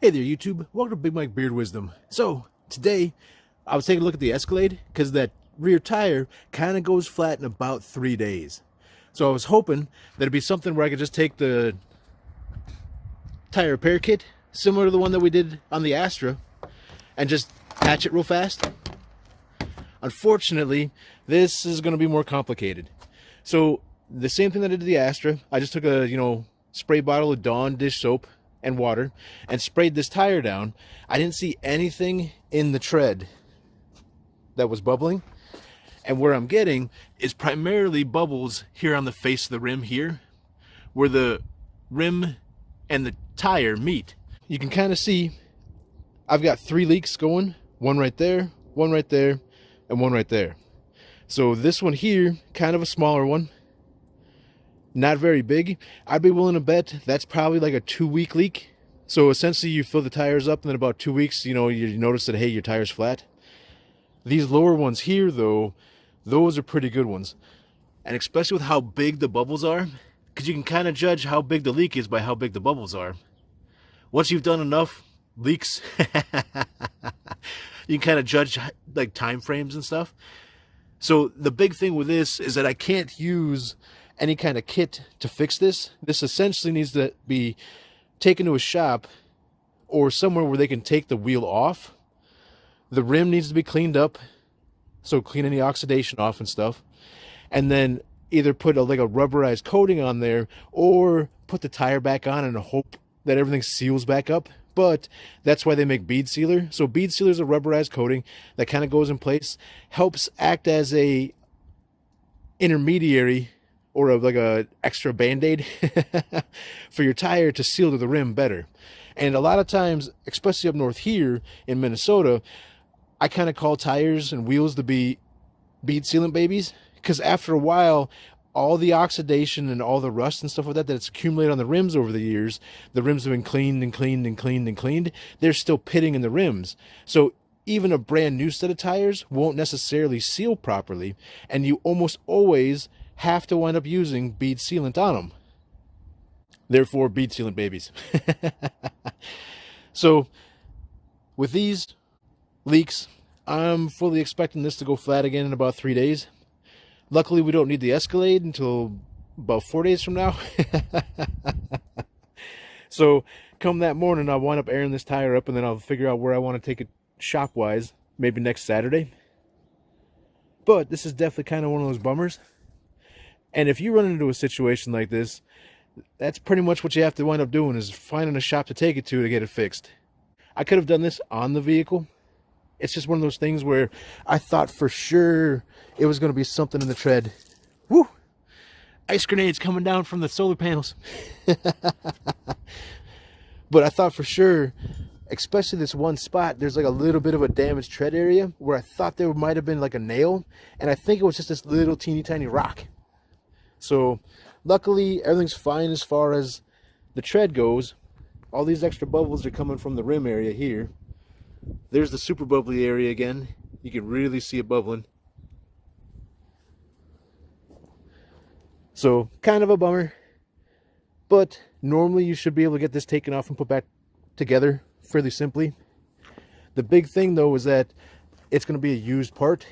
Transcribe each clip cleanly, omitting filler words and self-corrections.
Hey there, YouTube. Welcome to Big Mike Beard Wisdom. So, today, I was taking a look at the Escalade because that rear tire kind of goes flat in about 3 days. So I was hoping that it'd be something where I could just take the tire repair kit, similar to the one that we did on the Astra, and just patch it real fast. Unfortunately, this is going to be more complicated. So, the same thing that I did to the Astra, I just took a, spray bottle of Dawn dish soap and water and sprayed this tire down. I didn't see anything in the tread that was bubbling, and where I'm getting is primarily bubbles here on the face of the rim here, where the rim and the tire meet. You can kind of see I've got 3 leaks going, one right there, and one right there. So this one here, kind of a smaller one, not very big. I'd be willing to bet that's probably like a 2-week leak. So essentially you fill the tires up and then about 2 weeks, you notice that, hey, your tire's flat. These lower ones here though, those are pretty good ones. And especially with how big the bubbles are, because you can kind of judge how big the leak is by how big the bubbles are. Once you've done enough leaks, you can kind of judge like time frames and stuff. So the big thing with this is that I can't use any kind of kit to fix this. This essentially needs to be taken to a shop or somewhere where they can take the wheel off. The rim needs to be cleaned up, so clean any oxidation off and stuff, and then either put like a rubberized coating on there or put the tire back on and hope that everything seals back up. But that's why they make bead sealer. So bead sealer is a rubberized coating that kind of goes in place, helps act as a intermediary or like a extra band-aid for your tire to seal to the rim better. And a lot of times, especially up north here in Minnesota, I kind of call tires and wheels to be bead sealant babies, because after a while, all the oxidation and all the rust and stuff like that that's accumulated on the rims over the years, the rims have been cleaned and cleaned and cleaned and cleaned, they're still pitting in the rims. So even a brand new set of tires won't necessarily seal properly, and you almost always have to wind up using bead sealant on them. Therefore, bead sealant babies. So, with these leaks, I'm fully expecting this to go flat again in about 3 days. Luckily, we don't need the Escalade until about 4 days from now. So, come that morning, I'll wind up airing this tire up, and then I'll figure out where I want to take it shop-wise, maybe next Saturday. But this is definitely kind of one of those bummers. And if you run into a situation like this, that's pretty much what you have to wind up doing, is finding a shop to take it to get it fixed. I could have done this on the vehicle. It's just one of those things where I thought for sure it was going to be something in the tread. Woo! Ice grenades coming down from the solar panels. But I thought for sure, especially this one spot, there's like a little bit of a damaged tread area where I thought there might have been like a nail, and I think it was just this little teeny tiny rock. So luckily everything's fine as far as the tread goes. All these extra bubbles are coming from the rim area here. There's the super bubbly area again. You can really see it bubbling. So kind of a bummer, but normally you should be able to get this taken off and put back together fairly simply. The big thing though is that it's going to be a used part,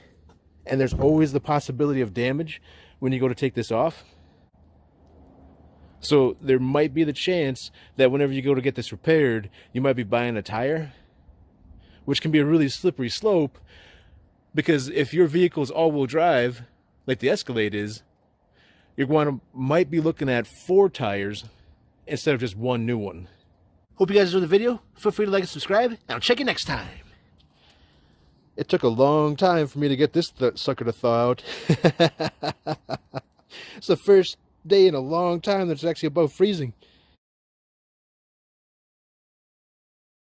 and there's always the possibility of damage when you go to take this off. So there might be the chance that whenever you go to get this repaired, you might be buying a tire, which can be a really slippery slope, because if your vehicle is all-wheel drive, like the Escalade is, might be looking at 4 tires instead of just one new one. Hope you guys enjoyed the video. Feel free to like and subscribe, and I'll check you next time. It took a long time for me to get this sucker to thaw out. It's the first day in a long time that's actually above freezing.